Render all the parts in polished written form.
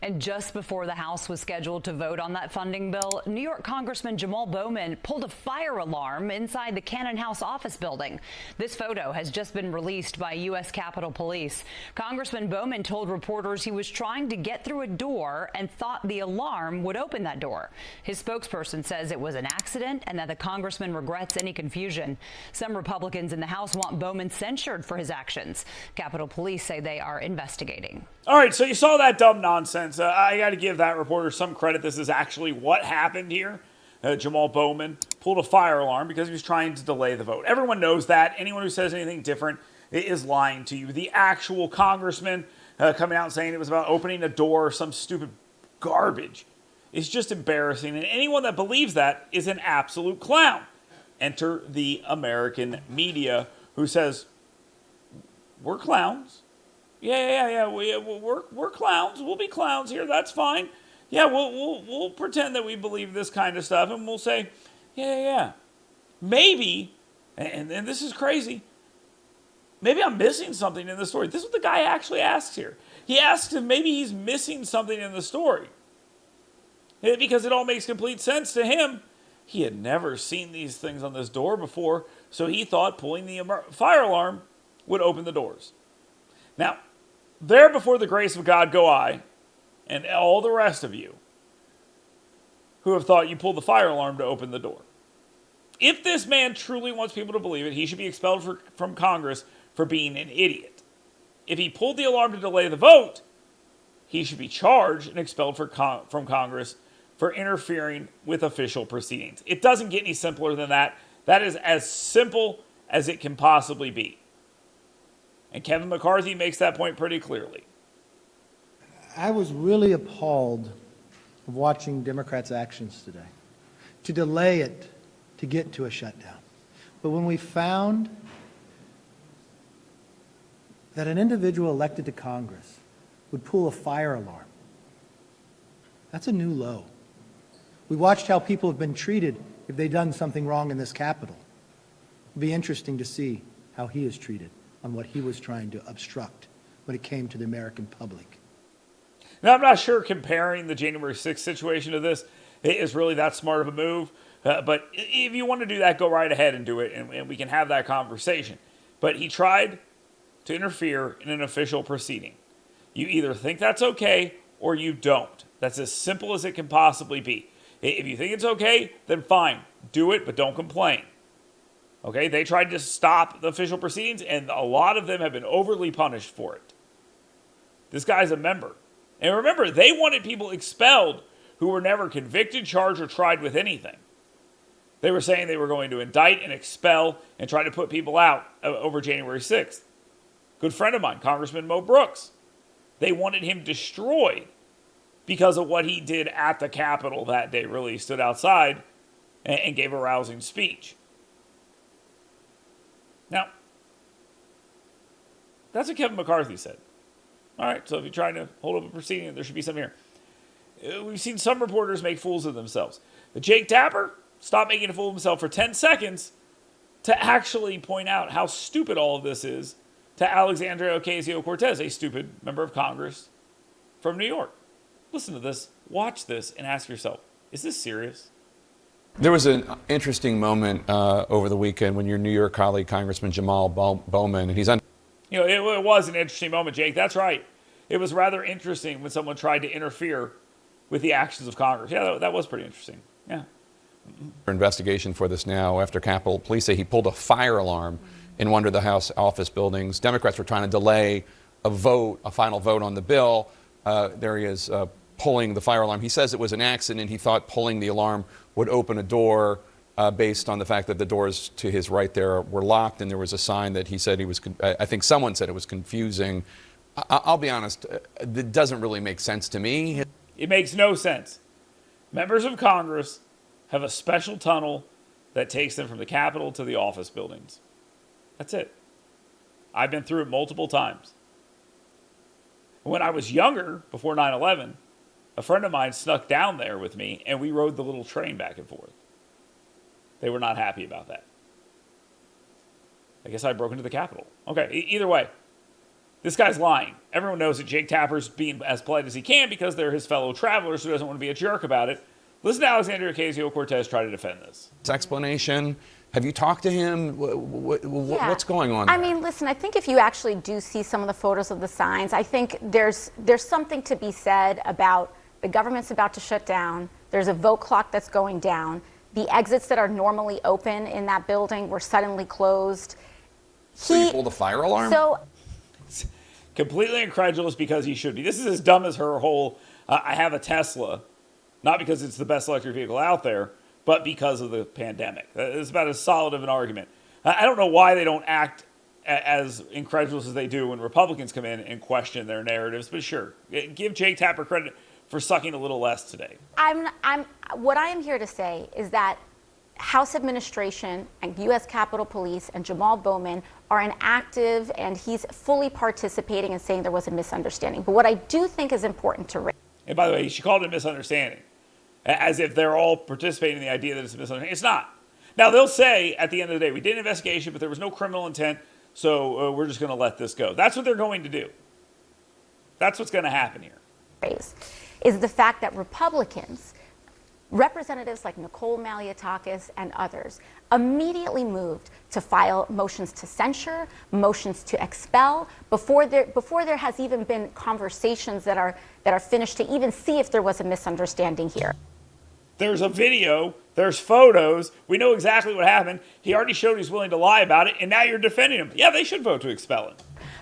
And just before the House was scheduled to vote on that funding bill, New York Congressman Jamaal Bowman pulled a fire alarm inside the Cannon House office building. This photo has just been released by U.S. Capitol Police. Congressman Bowman told reporters he was trying to get through a door and thought the alarm would open that door. His spokesperson says it was an accident and that the congressman regrets any confusion. Some Republicans in the House want Bowman censured for his actions. Capitol Police say they are investigating. All right, so you saw that dumb nonsense. I got to give that reporter some credit. This is actually what happened here. Jamaal Bowman pulled a fire alarm because he was trying to delay the vote. Everyone knows that. Anyone who says anything different is lying to you. The actual congressman coming out and saying it was about opening a door or some stupid garbage is just embarrassing. And anyone that believes that is an absolute clown. Enter the American media who says, we're clowns. Yeah. We're clowns. We'll be clowns here. That's fine. Yeah, we'll pretend that we believe this kind of stuff, and we'll say, yeah. Maybe, and this is crazy, maybe I'm missing something in the story. This is what the guy actually asks here. He asks if maybe he's missing something in the story. Because it all makes complete sense to him. He had never seen these things on this door before, so he thought pulling the fire alarm would open the doors. Now, there before the grace of God go I, and all the rest of you who have thought you pulled the fire alarm to open the door. If this man truly wants people to believe it, he should be expelled from Congress for being an idiot. If he pulled the alarm to delay the vote, he should be charged and expelled from Congress for interfering with official proceedings. It doesn't get any simpler than that. That is as simple as it can possibly be. And Kevin McCarthy makes that point pretty clearly. I was really appalled of watching Democrats' actions today, to delay it to get to a shutdown. But when we found that an individual elected to Congress would pull a fire alarm, that's a new low. We watched how people have been treated if they've done something wrong in this Capitol. It'll be interesting to see how he is treated on what he was trying to obstruct when it came to the American public. Now, I'm not sure comparing the January 6th situation to this is really that smart of a move. But if you want to do that, go right ahead and do it, and we can have that conversation. But he tried to interfere in an official proceeding. You either think that's okay or you don't. That's as simple as it can possibly be. If you think it's okay, then fine. Do it, but don't complain. Okay? They tried to stop the official proceedings, and a lot of them have been overly punished for it. This guy's a member. And remember, they wanted people expelled who were never convicted, charged, or tried with anything. They were saying they were going to indict and expel and try to put people out over January 6th. Good friend of mine, Congressman Mo Brooks. They wanted him destroyed because of what he did at the Capitol that day. Really, he stood outside and gave a rousing speech. Now, that's what Kevin McCarthy said. All right, so if you're trying to hold up a proceeding, there should be some here. We've seen some reporters make fools of themselves. Jake Tapper stopped making a fool of himself for 10 seconds to actually point out how stupid all of this is to Alexandria Ocasio-Cortez, a stupid member of Congress from New York. Listen to this, watch this, and ask yourself, is this serious? There was an interesting moment over the weekend when your New York colleague, Congressman Jamaal Bowman, and he's on. You know, it was an interesting moment, Jake. That's right. It was rather interesting when someone tried to interfere with the actions of Congress. Yeah, that was pretty interesting. Yeah. Investigation for this now after Capitol Police say he pulled a fire alarm in one of the House office buildings. Democrats were trying to delay a final vote on the bill. There he is pulling the fire alarm. He says it was an accident. He thought pulling the alarm would open a door based on the fact that the doors to his right there were locked, and there was a sign that he said he was, I think someone said it was confusing. I'll be honest, it doesn't really make sense to me. It makes no sense. Members of Congress have a special tunnel that takes them from the Capitol to the office buildings. That's it. I've been through it multiple times. When I was younger, before 9/11, a friend of mine snuck down there with me, and we rode the little train back and forth. They were not happy about that. I guess I broke into the Capitol. Okay, either way, This guy's lying. Everyone knows that Jake Tapper's being as polite as he can because they're his fellow travelers who doesn't want to be a jerk about it. Listen to Alexandria Ocasio-Cortez try to defend this. Explanation. Have you talked to him? What's going on there? I mean, listen, I think if you actually do see some of the photos of the signs, I think there's something to be said about the government's about to shut down. There's a vote clock that's going down. The exits that are normally open in that building were suddenly closed. So you pulled a fire alarm? So completely incredulous because he should be. This is as dumb as her whole, I have a Tesla, not because it's the best electric vehicle out there, but because of the pandemic. It's about as solid of an argument. I don't know why they don't act as incredulous as they do when Republicans come in and question their narratives, but sure, give Jake Tapper credit for sucking a little less today. What I am here to say is that House administration and U.S. Capitol Police and Jamaal Bowman are an active, and he's fully participating in saying there was a misunderstanding. But what I do think is important to raise. And by the way, she called it a misunderstanding, as if they're all participating in the idea that it's a misunderstanding. It's not. Now, they'll say at the end of the day, we did an investigation, but there was no criminal intent, so we're just going to let this go. That's what they're going to do. That's what's going to happen here. Is the fact that Republicans, representatives like Nicole Malliotakis and others, immediately moved to file motions to censure, motions to expel, before there has even been conversations that are finished to even see if there was a misunderstanding here. There's a video, there's photos, we know exactly what happened. He already showed he's willing to lie about it, and now you're defending him. Yeah, they should vote to expel him.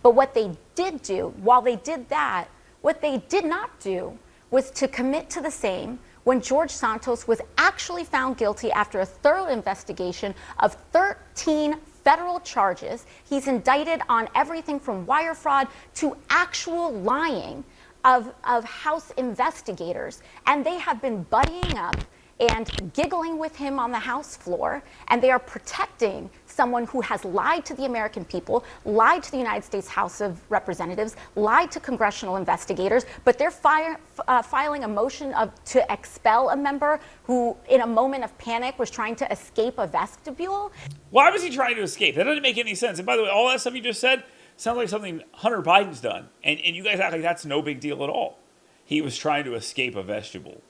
But what they did do, while they did that, what they did not do was to commit to the same when George Santos was actually found guilty after a thorough investigation of 13 federal charges. He's indicted on everything from wire fraud to actual lying of House investigators. And they have been buddying up and giggling with him on the House floor, and they are protecting someone who has lied to the American people, lied to the United States House of Representatives, lied to congressional investigators, but they're filing a motion to expel a member who, in a moment of panic, was trying to escape a vestibule. Why was he trying to escape? That doesn't make any sense. And by the way, all that stuff you just said sounds like something Hunter Biden's done, and you guys act like that's no big deal at all. He was trying to escape a vestibule.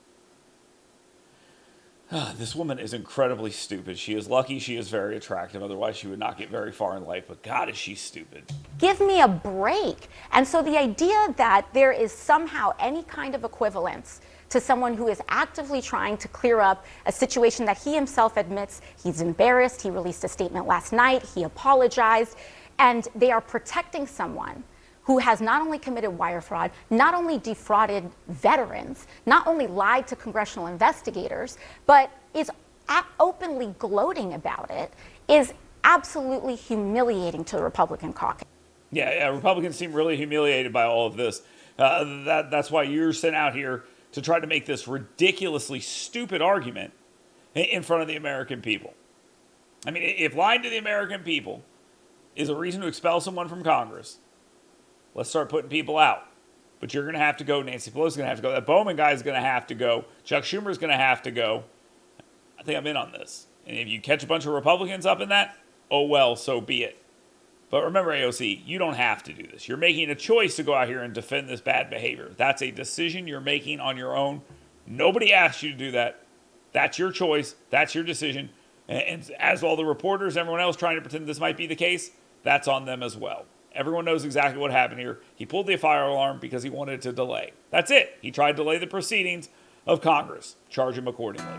This woman is incredibly stupid. She is lucky she is very attractive. Otherwise, she would not get very far in life. But God, is she stupid. Give me a break. And so the idea that there is somehow any kind of equivalence to someone who is actively trying to clear up a situation that he himself admits he's embarrassed. He released a statement last night. He apologized. And they are protecting someone who has not only committed wire fraud, not only defrauded veterans, not only lied to congressional investigators, but is openly gloating about it, is absolutely humiliating to the Republican caucus. Yeah, Republicans seem really humiliated by all of this. That's why you're sent out here to try to make this ridiculously stupid argument in front of the American people. I mean, if lying to the American people is a reason to expel someone from Congress, let's start putting people out. But you're going to have to go. Nancy Pelosi's going to have to go. That Bowman guy is going to have to go. Chuck Schumer's going to have to go. I think I'm in on this. And if you catch a bunch of Republicans up in that, oh well, so be it. But remember, AOC, you don't have to do this. You're making a choice to go out here and defend this bad behavior. That's a decision you're making on your own. Nobody asked you to do that. That's your choice. That's your decision. And as all the reporters, everyone else trying to pretend this might be the case, that's on them as well. Everyone knows exactly what happened here. He pulled the fire alarm because he wanted to delay. That's it. He tried to delay the proceedings of Congress. Charge him accordingly.